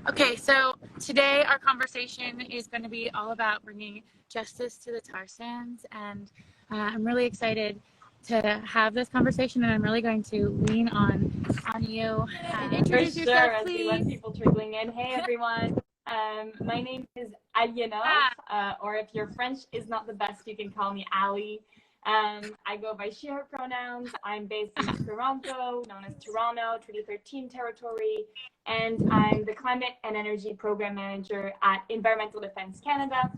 Okay, so today our conversation is going to be all about bringing justice to the tar sands, and I'm really excited to have this conversation, and I'm really going to lean on you. Introduce yourself, as we let please. people trickling in. Hey, everyone. My name is Alyssa-Maé, or if your French is not the best, you can call me Ali. I go by she, her pronouns. I'm based in Toronto, known as Toronto, Treaty 13 territory, and I'm the Climate and Energy Program Manager at Environmental Defence Canada.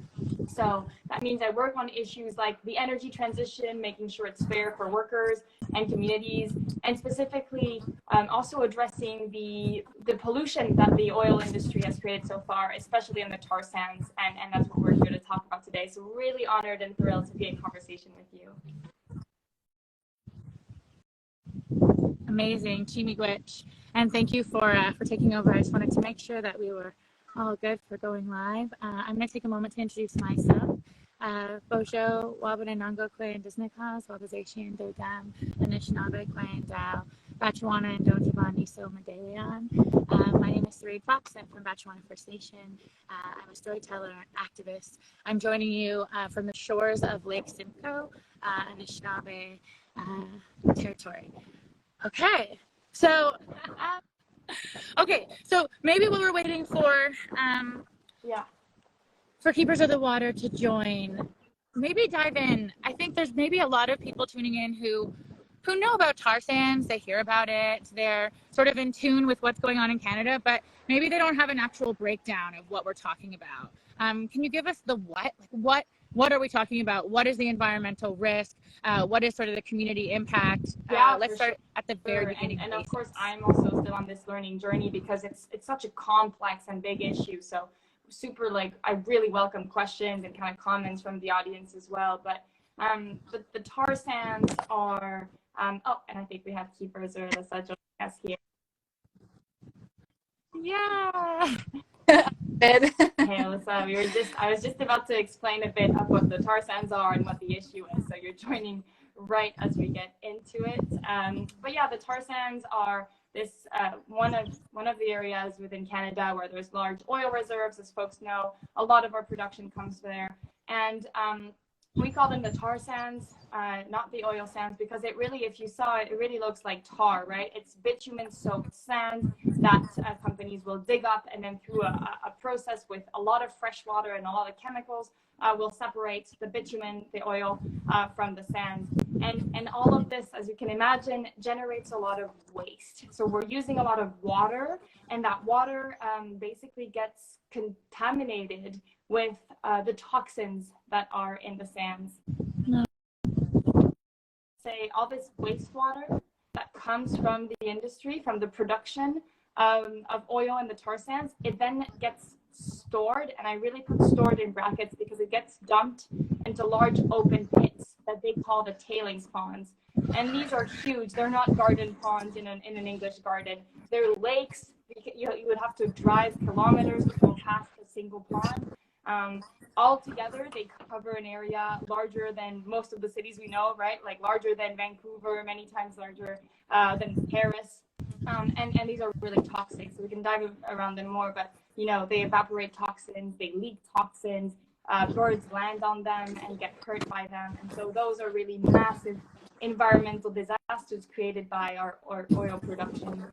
So that means I work on issues like the energy transition, making sure it's fair for workers and communities, and specifically also addressing the pollution that the oil industry has created so far, especially in the tar sands, and that's what we're here to talk about today. So really honored and thrilled to be in conversation with you. Amazing, Chimigwich, and thank you for taking over. I just wanted to make sure that we were all good for going live. I'm going to take a moment to introduce myself. Bojo, Wabananongo, Kwe, and Disneycause, Wabazation, Dodam, Anishinaabe, Kwe, and Dow, Batchewana, and Dontabani, So Medallion. My name is Sareed Fox. I'm from Batchewana First Nation. I'm a storyteller and activist. I'm joining you from the shores of Lake Simcoe, Anishinaabe territory. Okay, so maybe while we're waiting for Keepers of the Water to join, maybe dive in. I think there's maybe a lot of people tuning in who know about tar sands. They hear about it. They're sort of in tune with what's going on in Canada, but maybe they don't have an actual breakdown of what we're talking about. Can you give us the what? Like what are we talking about? What is the environmental risk? What is sort of the community impact? Let's start at the very beginning. And of course, I'm also still on this learning journey because it's such a complex and big issue. So super, I really welcome questions and kind of comments from the audience as well. But the tar sands are, and I think we have Keepers or Alyssa joining us here. Yeah. Hey, Alyssa, I was just about to explain a bit of what the tar sands are and what the issue is. So you're joining right as we get into it. But yeah, the tar sands are this one of the areas within Canada where there's large oil reserves. As folks know, a lot of our production comes there, and we call them the tar sands, not the oil sands, because it really, if you saw it, it really looks like tar, right? It's bitumen-soaked sand that companies will dig up, and then through a process with a lot of fresh water and a lot of chemicals, will separate the bitumen, the oil, from the sand. And all of this, as you can imagine, generates a lot of waste. So we're using a lot of water, and that water basically gets contaminated with the toxins that are in the sands. Say all this wastewater that comes from the industry, from the production of oil in the tar sands, it then gets stored, and I really put stored in brackets because it gets dumped into large open pits that they call the tailings ponds. And these are huge. They're not garden ponds in an English garden. They're lakes. You would have to drive kilometers to go past a single pond. Altogether, they cover an area larger than most of the cities we know, right? Like larger than Vancouver, many times larger than Paris. And these are really toxic, so we can dive around them more, but they evaporate toxins, they leak toxins, birds land on them and get hurt by them. And so those are really massive environmental disasters created by our oil production.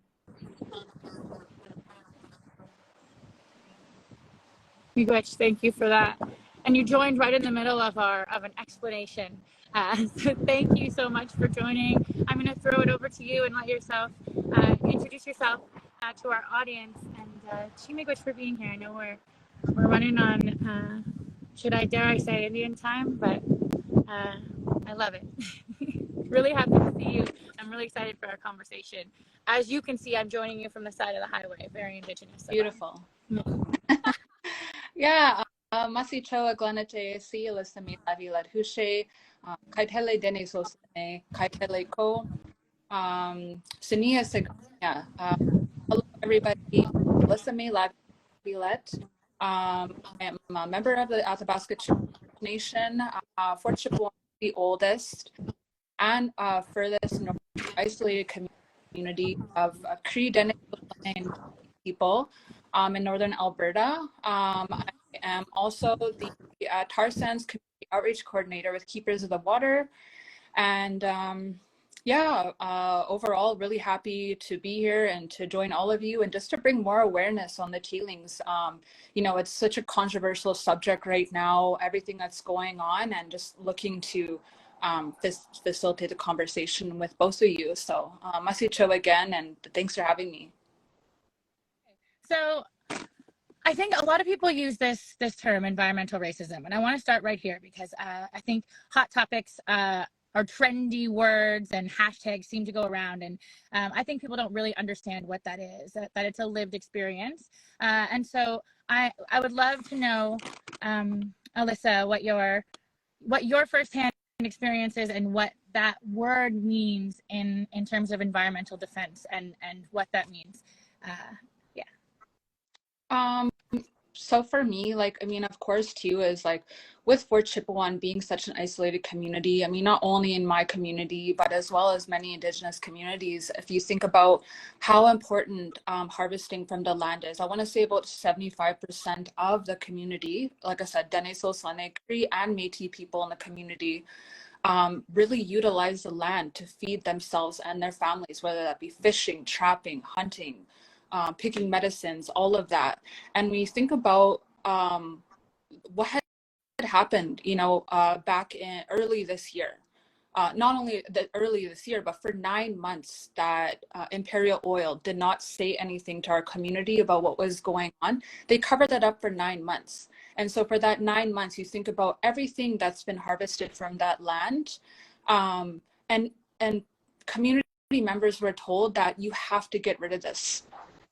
Thank you for that. And you joined right in the middle of an explanation. So thank you so much for joining. I'm going to throw it over to you and let yourself introduce yourself to our audience. And Chimigwich for being here. I know we're running on, dare I say Indian time, but I love it. Really happy to see you. I'm really excited for our conversation. As you can see, I'm joining you from the side of the highway, very Indigenous. Beautiful. Yeah, Masi Choa Glenate, Si Alyssa-Maé Lavilat Hushyé, Taile Dënesųłı, Taile Ko, Sania Sagria. Hello, everybody. Alyssa-Maé Lavilat. I am a member of the Athabasca Chipewyan Nation, Fort Chipewyan, the oldest and furthest north isolated community of Cree Dënesųłı people. in northern Alberta. I am also the Tarsands Community Outreach Coordinator with Keepers of the Water. And overall, really happy to be here and to join all of you and just to bring more awareness on the tailings. It's such a controversial subject right now, everything that's going on, and just looking to facilitate the conversation with both of you. So masicho again, and thanks for having me. So I think a lot of people use this term, environmental racism, and I want to start right here because I think hot topics or trendy words and hashtags seem to go around, and I think people don't really understand what that is, that it's a lived experience. And so I would love to know, Alyssa, what your firsthand experience is and what that word means in terms of environmental defense and what that means. So for me, of course too, is with Fort Chipewyan being such an isolated community, not only in my community, but as well as many Indigenous communities, if you think about how important harvesting from the land is, I want to say about 75% of the community, like I said, Dënesųłı, Cree and Métis people in the community, really utilize the land to feed themselves and their families, whether that be fishing, trapping, hunting, picking medicines, all of that. And when you think about what had happened, back in early this year, not only early this year, but for 9 months that Imperial Oil did not say anything to our community about what was going on. They covered that up for 9 months. And so for that 9 months, you think about everything that's been harvested from that land, and community members were told that you have to get rid of this.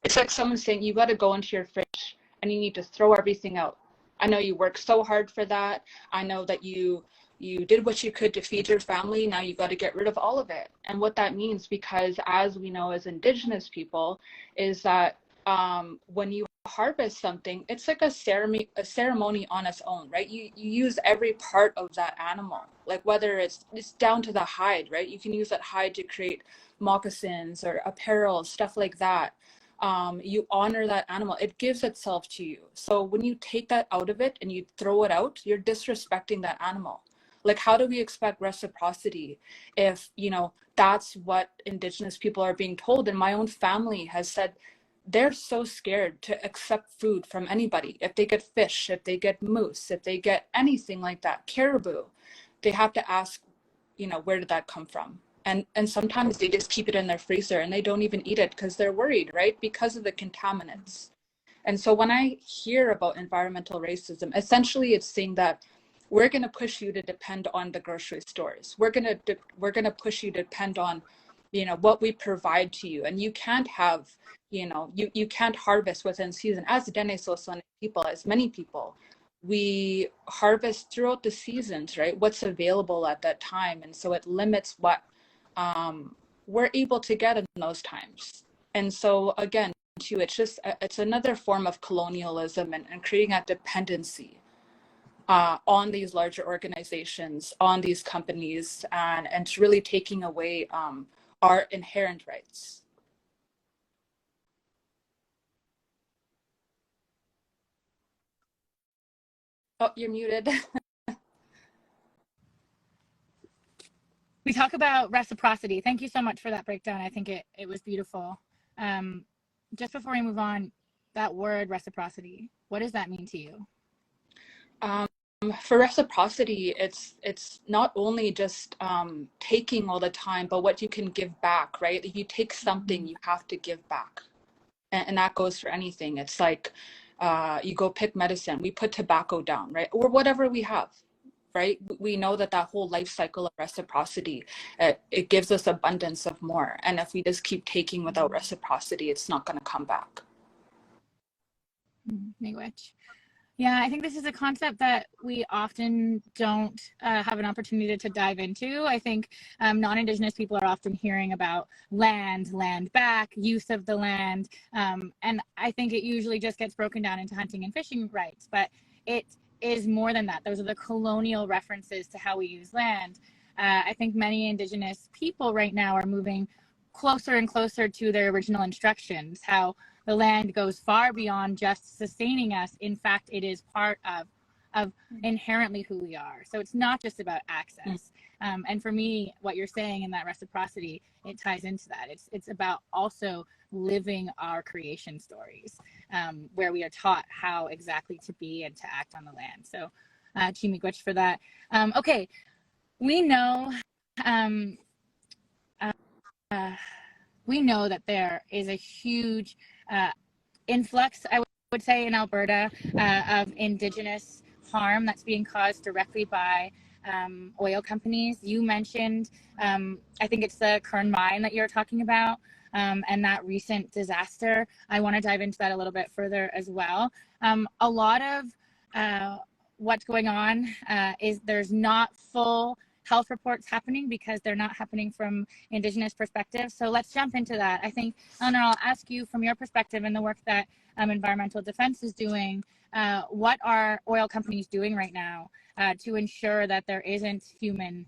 It's like someone saying, you got to go into your fridge and you need to throw everything out. I know you worked so hard for that. I know that you did what you could to feed your family. Now you got to get rid of all of it. And what that means, because as we know as Indigenous people, is that when you harvest something, it's like a ceremony on its own, right? You use every part of that animal, like whether it's down to the hide, right? You can use that hide to create moccasins or apparel, stuff like that. You honor that animal. It gives itself to you. So when you take that out of it and you throw it out, you're disrespecting that animal. Like, how do we expect reciprocity if, that's what Indigenous people are being told? And my own family has said they're so scared to accept food from anybody. If they get fish, if they get moose, if they get anything like that, caribou, they have to ask, where did that come from? And sometimes they just keep it in their freezer and they don't even eat it because they're worried, right? Because of the contaminants. And so when I hear about environmental racism, essentially it's saying that we're going to push you to depend on the grocery stores. We're going to push you to depend on, what we provide to you. And you can't have, you can't harvest within season. As Dënesųłı people, as many people, we harvest throughout the seasons, right? What's available at that time. And so it limits what we're able to get in those times. And so again, too, it's another form of colonialism and creating a dependency on these larger organizations, on these companies, and it's really taking away our inherent rights. Oh, you're muted. We talk about reciprocity. Thank you so much for that breakdown. I think it was beautiful. Just before we move on, that word reciprocity, what does that mean to you? For reciprocity, it's not only just taking all the time, but what you can give back, right? If you take something, you have to give back. And that goes for anything. It's like you go pick medicine, we put tobacco down, right? Or whatever we have. Right? We know that whole life cycle of reciprocity, it gives us abundance of more. And if we just keep taking without reciprocity, it's not going to come back. Yeah, I think this is a concept that we often don't have an opportunity to dive into. I think non-Indigenous people are often hearing about land back, use of the land. And I think it usually just gets broken down into hunting and fishing rights, but it is more than that. Those are the colonial references to how we use land. I think many Indigenous people right now are moving closer and closer to their original instructions, how the land goes far beyond just sustaining us. In fact, it is part of inherently who we are. So it's not just about access. And for me, what you're saying in that reciprocity, it ties into that. It's about also living our creation stories, where we are taught how exactly to be and to act on the land. So Chimigwich for that. Okay, we know that there is a huge influx, I would say, in Alberta of Indigenous harm that's being caused directly by oil companies. You mentioned, I think it's the Kern mine that you're talking about, and that recent disaster. I want to dive into that a little bit further as well. A lot of what's going on is there's not full health reports happening because they're not happening from Indigenous perspective. So let's jump into that. I think, Eleanor, I'll ask you from your perspective and the work that Environmental Defense is doing, what are oil companies doing right now to ensure that there isn't human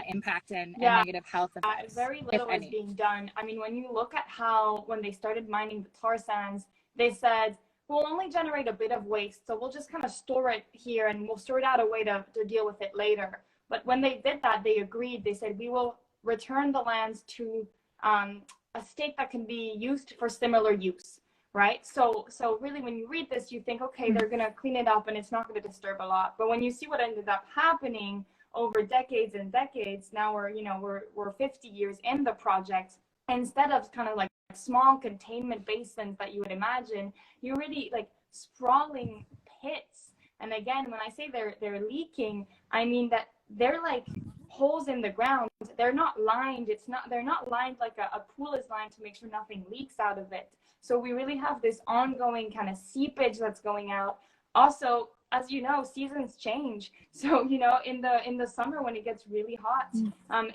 impact and negative health effects? Very little is being done. I mean, when you look at how, when they started mining the tar sands, they said, we'll only generate a bit of waste, so we'll just kind of store it here and we'll sort out a way to deal with it later. But when they did that, they agreed. They said, we will return the lands to a state that can be used for similar use, right? So really, when you read this, you think, okay, they're going to clean it up and it's not going to disturb a lot. But when you see what ended up happening over decades and decades, now we're 50 years in the project. Instead of kind of like small containment basins that you would imagine, you're really like sprawling pits. And again, when I say they're leaking, I mean that they're like holes in the ground. They're not lined. They're not lined like a pool is lined to make sure nothing leaks out of it. So we really have this ongoing kind of seepage that's going out. Also, as you know, seasons change. So, in the summer when it gets really hot,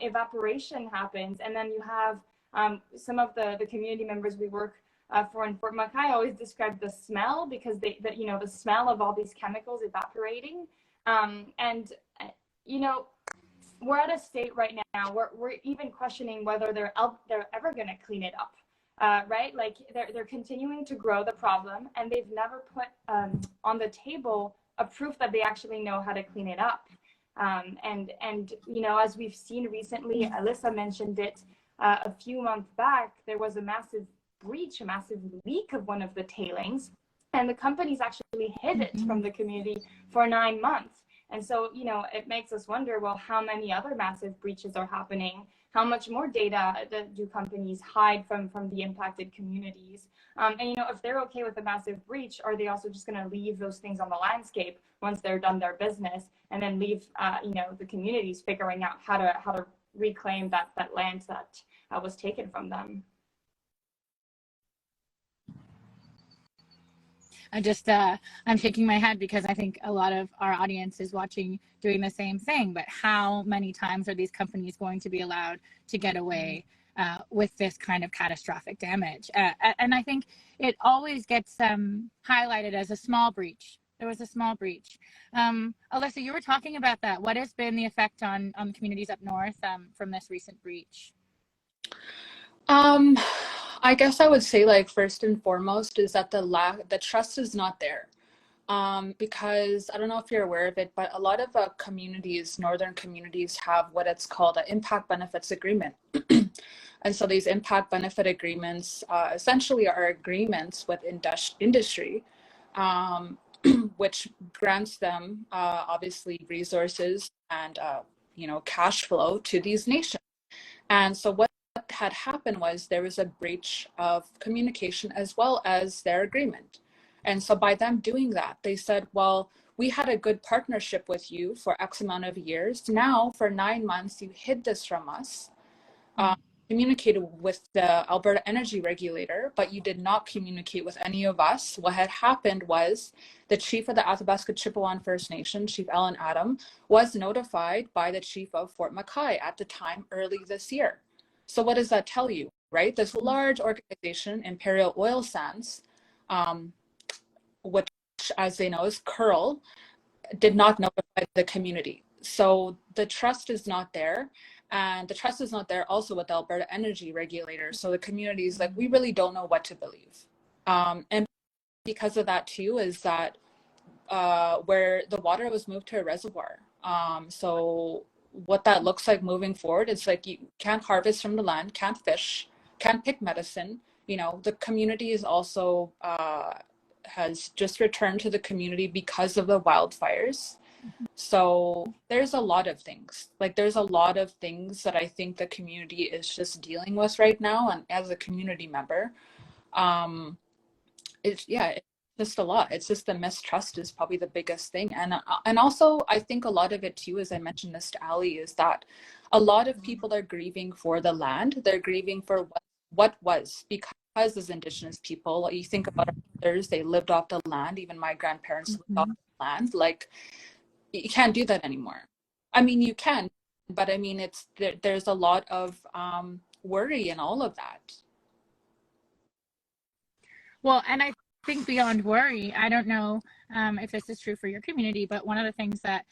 evaporation happens. And then you have some of the community members we work for in Fort McMurray always describe the smell, because the smell of all these chemicals evaporating. We're at a state right now where we're even questioning whether they're ever going to clean it up, right? Like they're continuing to grow the problem, and they've never put on the table a proof that they actually know how to clean it up. And as we've seen recently, Alyssa mentioned it a few months back, there was a massive breach, a massive leak of one of the tailings, and the companies actually hid it from the community for 9 months. And so, it makes us wonder, well, how many other massive breaches are happening? How much more data do companies hide from the impacted communities? And, if they're okay with a massive breach, are they also just going to leave those things on the landscape once they're done their business, and then leave, the communities figuring out how to reclaim that land that was taken from them? I'm shaking my head because I think a lot of our audience is watching doing the same thing. But how many times are these companies going to be allowed to get away with this kind of catastrophic damage? And I think it always gets highlighted as a small breach. There was a small breach. Alyssa, you were talking about that. What has been the effect on the communities up north from this recent breach? I guess I would say, like, first and foremost is that the trust is not there. Because I don't know if you're aware of it, but a lot of northern communities have what it's called an impact benefits agreement. And so these impact benefit agreements essentially are agreements with industry, which grants them obviously resources and cash flow to these nations. And so what had happened was there was a breach of communication as well as their agreement. And so by them doing that, they said, well, we had a good partnership with you for X amount of years. Now for 9 months, you hid this from us, communicated with the Alberta Energy Regulator, but you did not communicate with any of us. What had happened was the chief of the Athabasca Chipewyan First Nation, Chief Ellen Adam, was notified by the chief of Fort McMurray at the time early this year. So what does that tell you, right? This large organization, Imperial Oil Sands, which, as they know, is Curl, did not notify the community. So the trust is not there. And the trust is not there also with the Alberta Energy Regulator. So the community is like, we really don't know what to believe. And because of that too is that where the water was moved to a reservoir. So what that looks like moving forward is like you can't harvest from the land, can't fish, can't pick medicine. You know, the community is also has just returned to the community because of the wildfires. So there's a lot of things. Like there's a lot of things that I think the community is just dealing with right now. And as a community member, um, it's just a lot. It's just the mistrust is probably the biggest thing. And also I think a lot of it too, as I mentioned this to Ali, is that a lot of people are grieving for the land. They're grieving for what was, because as Indigenous people, you think about our elders, they lived off the land. Even my grandparents lived off the land. Like you can't do that anymore. I mean, you can, but I mean, there's a lot of worry and all of that. Well, and I think beyond worry, I don't know if this is true for your community, but one of the things that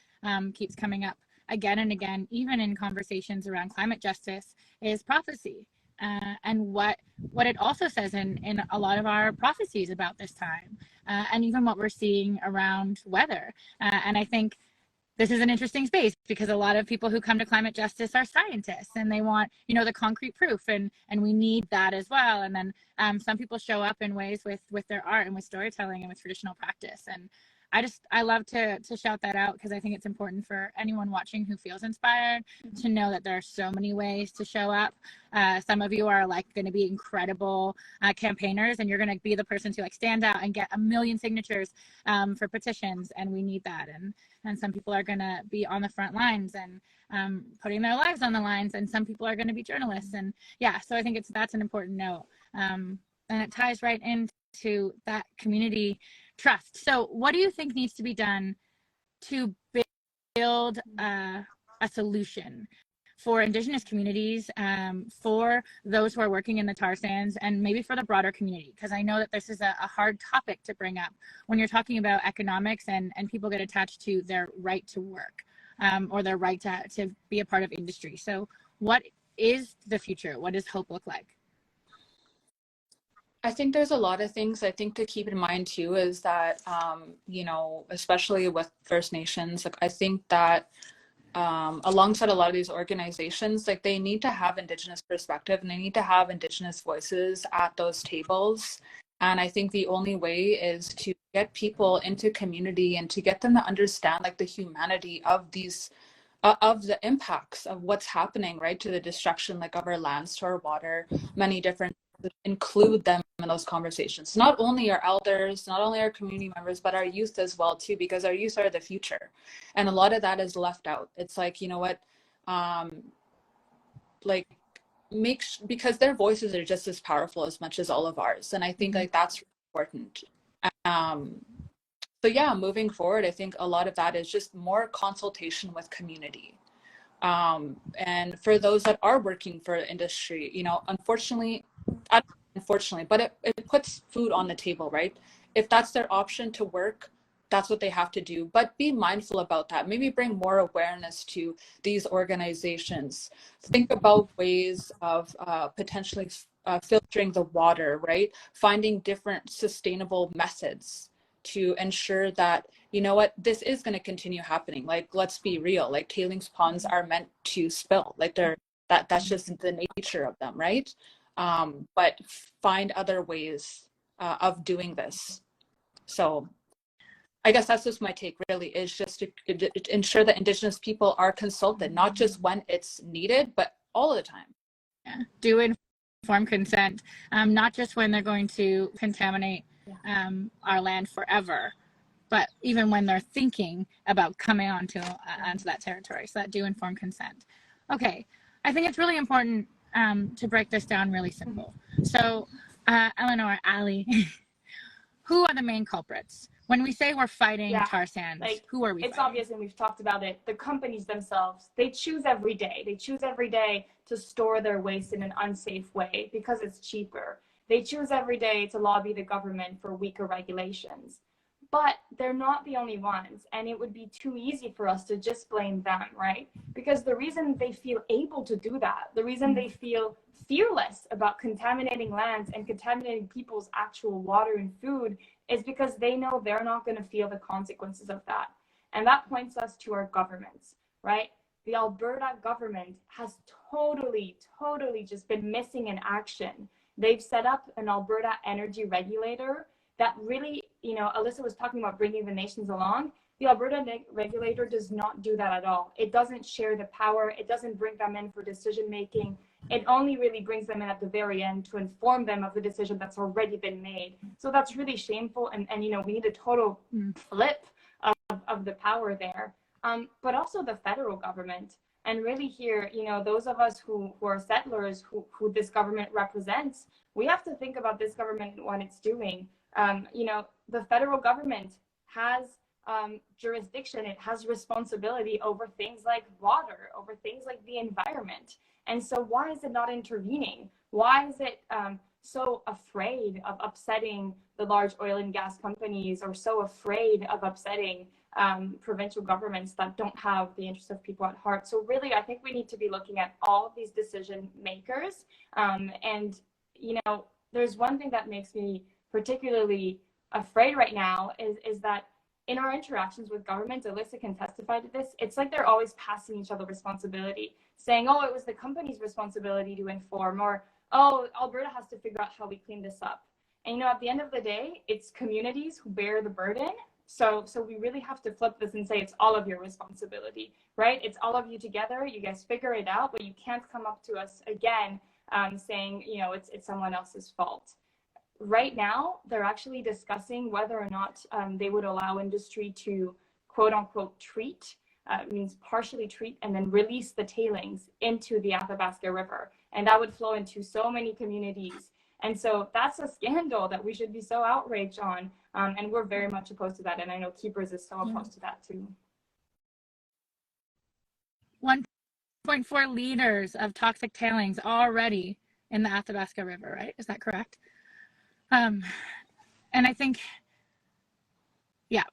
keeps coming up again and again, even in conversations around climate justice, is prophecy. And what it also says in a lot of our prophecies about this time, and even what we're seeing around weather. And I think this is an interesting space because a lot of people who come to climate justice are scientists and they want, you know, the concrete proof, and we need that as well. And then some people show up in ways with their art and with storytelling and with traditional practice. And I love to shout that out because I think it's important for anyone watching who feels inspired to know that there are so many ways to show up. Some of you are like going to be incredible campaigners, and you're going to be the person to like stand out and get 1 million signatures for petitions, and we need that. And some people are going to be on the front lines and putting their lives on the lines, and some people are going to be journalists. And yeah, so I think that's an important note, and it ties right into that community trust. So what do you think needs to be done to build a solution for Indigenous communities, for those who are working in the tar sands, and maybe for the broader community? Because I know that this is a hard topic to bring up when you're talking about economics and people get attached to their right to work, or their right to be a part of industry. So what is the future? What does hope look like? I think there's a lot of things I think to keep in mind too, is that, you know, especially with First Nations, like I think that alongside a lot of these organizations, like they need to have Indigenous perspective and they need to have Indigenous voices at those tables. And I think the only way is to get people into community and to get them to understand like the humanity of these of the impacts of what's happening, right, to the destruction like of our lands, to our water, many different, include them in those conversations. Not only our elders, not only our community members, but our youth as well too, because our youth are the future. And a lot of that is left out. It's like, you know what, like because their voices are just as powerful as much as all of ours. And I think like that's important. So yeah, moving forward, I think a lot of that is just more consultation with community. And for those that are working for industry, you know, unfortunately, but it puts food on the table, right? If that's their option to work, that's what they have to do. But be mindful about that. Maybe bring more awareness to these organizations. Think about ways of potentially filtering the water, right? Finding different sustainable methods to ensure that, you know what, this is going to continue happening. Like, let's be real, like tailings ponds are meant to spill, like that's just the nature of them, right? But find other ways of doing this. So I guess that's just my take, really, is just to ensure that Indigenous people are consulted, not just when it's needed, but all the time. Yeah. Do informed consent, not just when they're going to contaminate our land forever, but even when they're thinking about coming onto that territory. So that do informed consent. Okay, I think it's really important to break this down really simple. So, Eleanor, Ali, who are the main culprits? When we say we're fighting tar sands, like, who are we fighting? It's obvious, and we've talked about it. The companies themselves, they choose every day. They choose every day to store their waste in an unsafe way because it's cheaper. They choose every day to lobby the government for weaker regulations. But they're not the only ones, and it would be too easy for us to just blame them, right? Because the reason they feel able to do that, the reason they feel fearless about contaminating lands and contaminating people's actual water and food is because they know they're not going to feel the consequences of that. And that points us to our governments, right? The Alberta government has totally just been missing in action. They've set up an Alberta energy regulator that really, you know, Alyssa was talking about bringing the nations along. The Alberta regulator does not do that at all. It doesn't share the power. It doesn't bring them in for decision making. It only really brings them in at the very end to inform them of the decision that's already been made. So that's really shameful. And you know, we need a total flip of the power there. But also the federal government. And really here, you know, those of us who are settlers, who this government represents, we have to think about this government and what it's doing. You know, the federal government has jurisdiction, it has responsibility over things like water, over things like the environment. And so why is it not intervening? Why is it so afraid of upsetting the large oil and gas companies, or so afraid of upsetting provincial governments that don't have the interests of people at heart? So really, I think we need to be looking at all of these decision makers. And, you know, there's one thing that makes me particularly afraid right now is that in our interactions with government, Alyssa can testify to this, it's like they're always passing each other responsibility, saying, oh, it was the company's responsibility to inform, or, oh, Alberta has to figure out how we clean this up. And, you know, at the end of the day, it's communities who bear the burden. So we really have to flip this and say it's all of your responsibility, right? It's all of you together. You guys figure it out, but you can't come up to us again saying, you know, it's someone else's fault. Right now, they're actually discussing whether or not they would allow industry to quote unquote treat, means partially treat, and then release the tailings into the Athabasca River. And that would flow into so many communities. And so that's a scandal that we should be so outraged on. And we're very much opposed to that. And I know Keepers is so opposed to that too. 1.4 liters of toxic tailings already in the Athabasca River, right? Is that correct? And I think, yeah.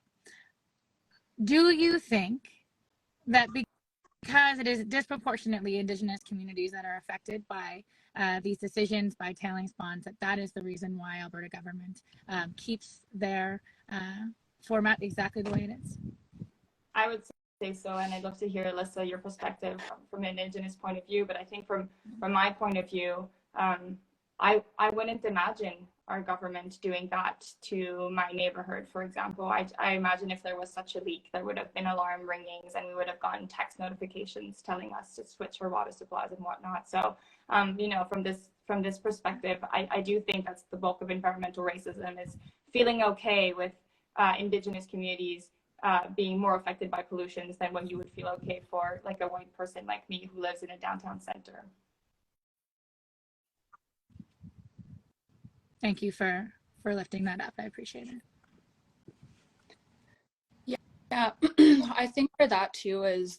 Do you think that because it is disproportionately Indigenous communities that are affected by these decisions, by tailings ponds, that is the reason why Alberta government keeps their format exactly the way it is? I would say so, and I'd love to hear, Alyssa, your perspective from an Indigenous point of view. But I think from my point of view, I wouldn't imagine our government doing that to my neighborhood, for example. I imagine if there was such a leak, there would have been alarm ringings, and we would have gotten text notifications telling us to switch our water supplies and whatnot. So, you know, from this perspective, I do think that's the bulk of environmental racism, is feeling okay with Indigenous communities being more affected by pollutions than what you would feel okay for, like, a white person like me who lives in a downtown center. Thank you for lifting that up. I appreciate it. Yeah, I think for that too is,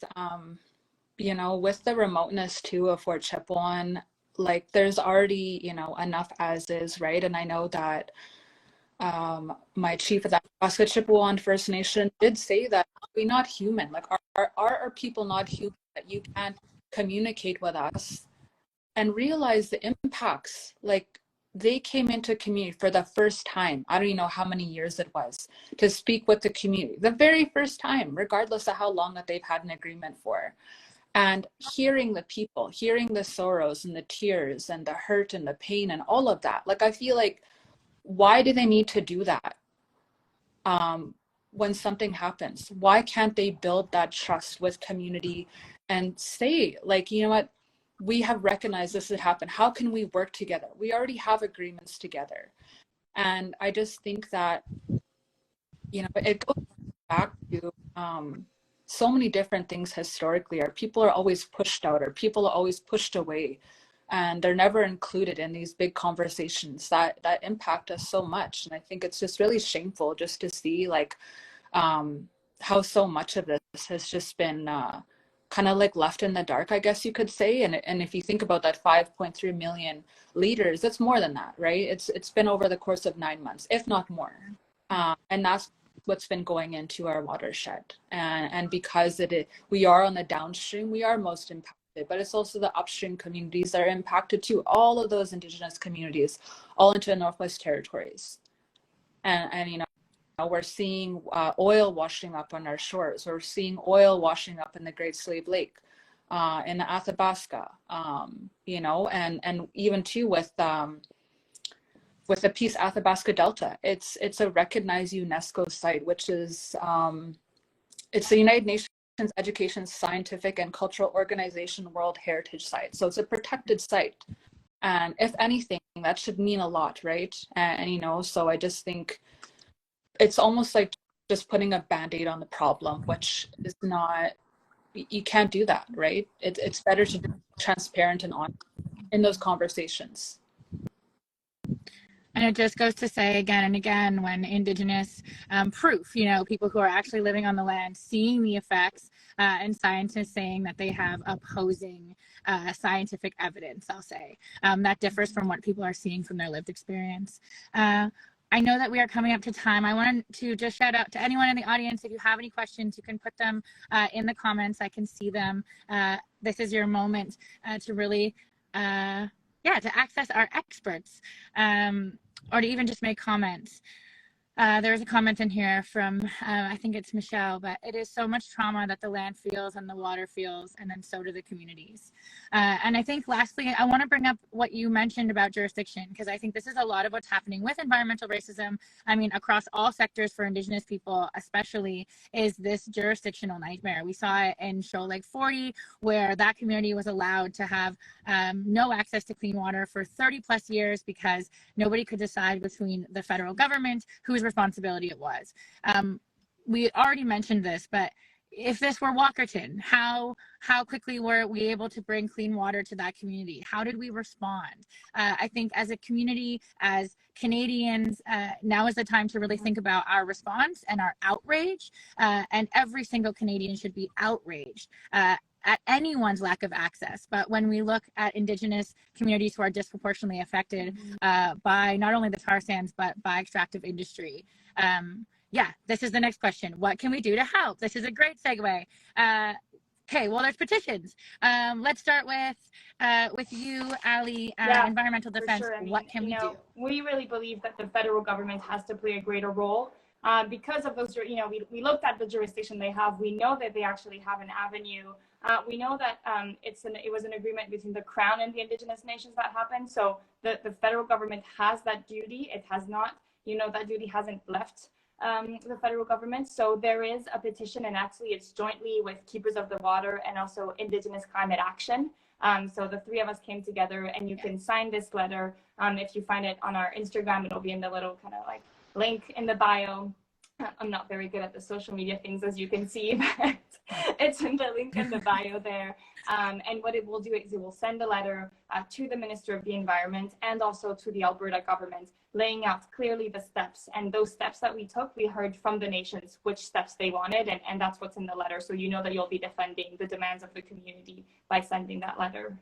you know, with the remoteness too of Fort Chipewyan, like there's already, you know, enough as is, right? And I know that my chief of the Athabasca Chipewyan First Nation did say that we're not human. Like, are our people not human, that you can't communicate with us and realize the impacts? Like, they came into community for the first time. I don't even know how many years it was, to speak with the community, the very first time, regardless of how long that they've had an agreement for. And hearing the people, hearing the sorrows and the tears and the hurt and the pain and all of that. Like, I feel like, why do they need to do that when something happens? Why can't they build that trust with community and say, like, you know what, we have recognized this has happened. How can we work together? We already have agreements together. And I just think that, you know, it goes back to so many different things historically. Our people are always pushed out, or people are always pushed away, and they're never included in these big conversations that impact us so much. And I think it's just really shameful just to see, like, how so much of this has just been kind of like left in the dark, I guess you could say. And if you think about that 5.3 million liters, it's more than that, right? It's been over the course of 9 months, if not more. And that's what's been going into our watershed. And because we are on the downstream, we are most impacted, but it's also the upstream communities that are impacted too. All of those Indigenous communities, all into the Northwest Territories. And you know, we're seeing oil washing up on our shores. We're seeing oil washing up in the Great Slave Lake, in the Athabasca, you know, and even too with the piece Athabasca Delta. It's a recognized UNESCO site, which is it's the United Nations Education, Scientific and Cultural Organization World Heritage Site. So it's a protected site. And if anything, that should mean a lot, right? And you know, so I just think it's almost like just putting a Band-Aid on the problem, which is not, you can't do that, right? It's better to be transparent and honest in those conversations. And it just goes to say again and again, when Indigenous proof, you know, people who are actually living on the land, seeing the effects, and scientists saying that they have opposing scientific evidence, I'll say, that differs from what people are seeing from their lived experience. I know that we are coming up to time. I wanted to just shout out to anyone in the audience. If you have any questions, you can put them in the comments. I can see them. This is your moment to really, to access our experts, or to even just make comments. There's a comment in here from, I think it's Michelle, but it is so much trauma that the land feels and the water feels, and then so do the communities. And I think lastly, I want to bring up what you mentioned about jurisdiction, because I think this is a lot of what's happening with environmental racism. I mean, across all sectors for Indigenous people, especially, is this jurisdictional nightmare. We saw it in Shoal Lake 40, where that community was allowed to have no access to clean water for 30 plus years because nobody could decide between the federal government, whose responsibility it was. We already mentioned this, but if this were Walkerton, how quickly were we able to bring clean water to that community? How did we respond? I think as a community, as Canadians, now is the time to really think about our response and our outrage, and every single Canadian should be outraged at anyone's lack of access. But when we look at Indigenous communities who are disproportionately affected by not only the tar sands, but by extractive industry, this is the next question. What can we do to help? This is a great segue. Okay, well, there's petitions. Let's start with you, Ali, environmental defense. Sure. I mean, what can we do? We really believe that the federal government has to play a greater role. Because of those, we looked at the jurisdiction they have. We know that they actually have an avenue. We know that it was an agreement between the Crown and the Indigenous nations that happened. So the federal government has that duty. It has not, that duty hasn't left the federal government. So there is a petition, and actually it's jointly with Keepers of the Water and also Indigenous Climate Action. So the three of us came together, and you can sign this letter. If you find it on our Instagram, it'll be in the little kind of like link in the bio. I'm not very good at the social media things, as you can see, but it's in the link in the bio there. And what it will do is it will send a letter to the Minister of the Environment and also to the Alberta government, laying out clearly the steps. And those steps that we took, we heard from the nations which steps they wanted, and that's what's in the letter. So you know that you'll be defending the demands of the community by sending that letter.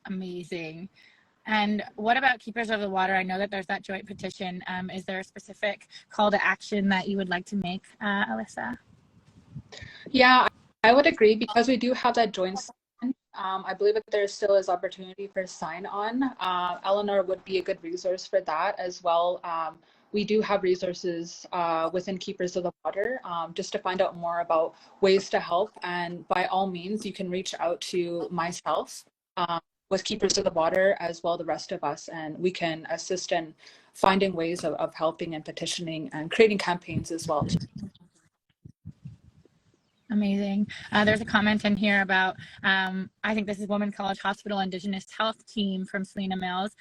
Amazing. And what about Keepers of the Water? I know that there's that joint petition. Is there a specific call to action that you would like to make, Alyssa? Yeah, I would agree, because we do have that joint sign. I believe that there still is opportunity for sign on. Eleanor would be a good resource for that as well. We do have resources within Keepers of the Water just to find out more about ways to help. And by all means, you can reach out to myself with Keepers of the Water, as well the rest of us, and we can assist in finding ways of helping and petitioning and creating campaigns as well. Amazing. There's a comment in here about, I think this is Women's College Hospital Indigenous Health Team from Selena Mills.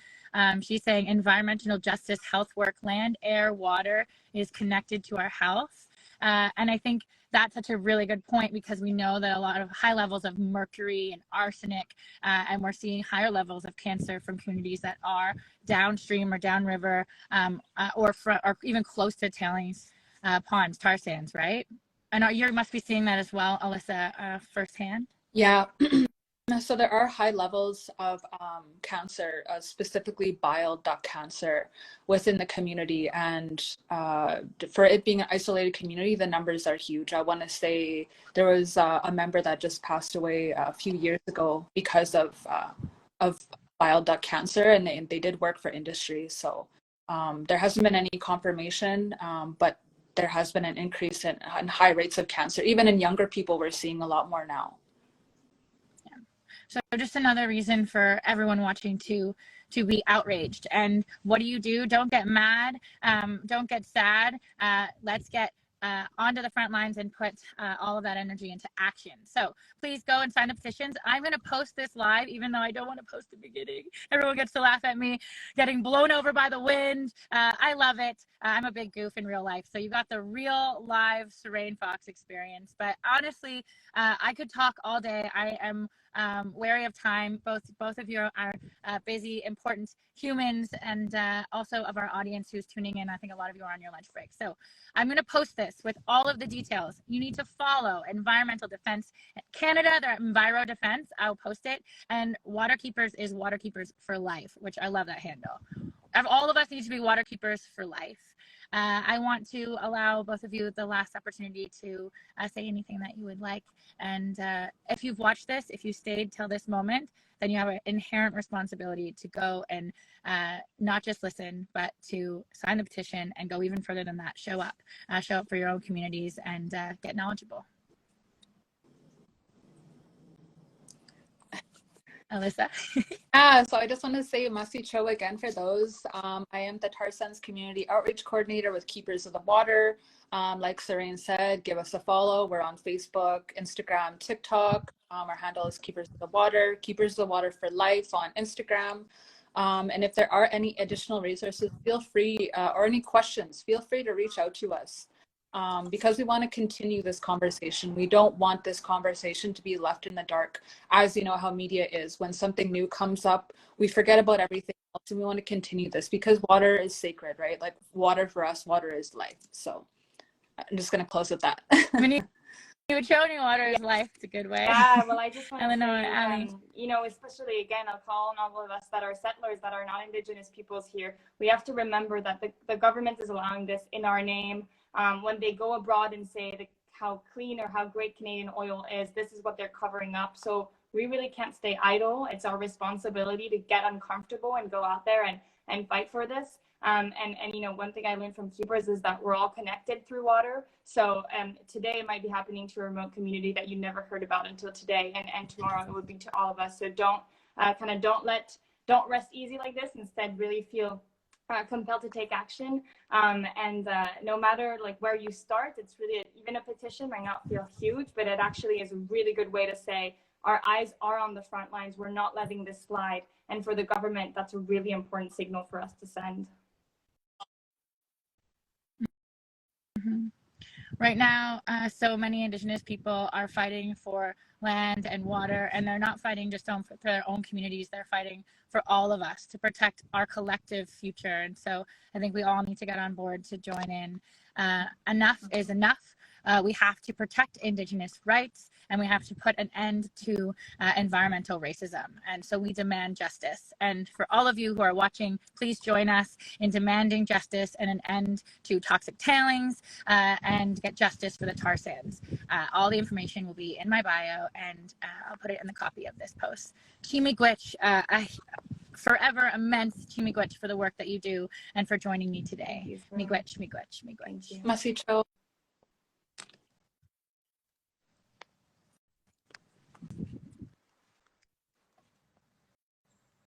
She's saying environmental justice, health work, land, air, water is connected to our health. And I think that's such a really good point, because we know that a lot of high levels of mercury and arsenic, and we're seeing higher levels of cancer from communities that are downstream or downriver, or even close to tailings ponds, tar sands, right? And you must be seeing that as well, Alyssa, firsthand. Yeah, So there are high levels of cancer, specifically bile duct cancer within the community. And for it being an isolated community, the numbers are huge. I want to say there was a member that just passed away a few years ago because of bile duct cancer, and they did work for industry. So there hasn't been any confirmation, but there has been an increase in high rates of cancer. Even in younger people, we're seeing a lot more now. So just another reason for everyone watching to be outraged. And what do? Don't get mad. Don't get sad. Let's get onto the front lines and put all of that energy into action. So please go and sign the petitions. I'm going to post this live, even though I don't want to post the beginning. Everyone gets to laugh at me getting blown over by the wind. I love it. I'm a big goof in real life. So you got the real live Serene Fox experience. But honestly, I could talk all day. I am wary of time. Both of you are busy, important humans, and also of our audience who's tuning in. I think a lot of you are on your lunch break. So I'm going to post this with all of the details. You need to follow Environmental Defense Canada. They're at Enviro Defense. I'll post it. And Waterkeepers is Waterkeepers for Life, which I love that handle. All of us need to be Waterkeepers for life. I want to allow both of you the last opportunity to say anything that you would like. And if you've watched this, if you stayed till this moment, then you have an inherent responsibility to go and not just listen, but to sign the petition and go even further than that. Show up for your own communities and get knowledgeable. Alyssa? So I just want to say Masicho again for those. I am the Tarsands Community Outreach Coordinator with Keepers of the Water. Like Serene said, give us a follow. We're on Facebook, Instagram, TikTok. Our handle is Keepers of the Water, Keepers of the Water for Life on Instagram. And if there are any additional resources, feel free, or any questions, feel free to reach out to us. Because we want to continue this conversation. We don't want this conversation to be left in the dark. As you know how media is, when something new comes up, we forget about everything else, and we want to continue this because water is sacred, right? Like water for us, water is life. So I'm just going to close with that. You showed me water is life. It's a good way. Yeah, well, I just want to Eleanor, say, you know, especially again, I'll call on all of us that are settlers, that are not Indigenous peoples here. We have to remember that the government is allowing this in our name. When they go abroad and say how clean or how great Canadian oil is, this is what they're covering up. So we really can't stay idle. It's our responsibility to get uncomfortable and go out there and fight for this. And you know, one thing I learned from Keepers is that we're all connected through water. So today it might be happening to a remote community that you never heard about until today, and tomorrow it would be to all of us. So don't rest easy like this. Instead, really feel compelled to take action. And no matter like where you start, it's really even a petition might not feel huge, but it actually is a really good way to say our eyes are on the front lines. We're not letting this slide. And for the government, that's a really important signal for us to send. Right now, so many Indigenous people are fighting for land and water, and they're not fighting just for their own communities. They're fighting for all of us to protect our collective future. And so I think we all need to get on board to join in. Enough is enough. We have to protect Indigenous rights, and we have to put an end to environmental racism. And so we demand justice. And for all of you who are watching, please join us in demanding justice and an end to toxic tailings and get justice for the tar sands. All the information will be in my bio, and I'll put it in the copy of this post. Chimigwich, forever immense Chimigwich for the work that you do and for joining me today. Miigwech, miigwech, miigwech. Masicho.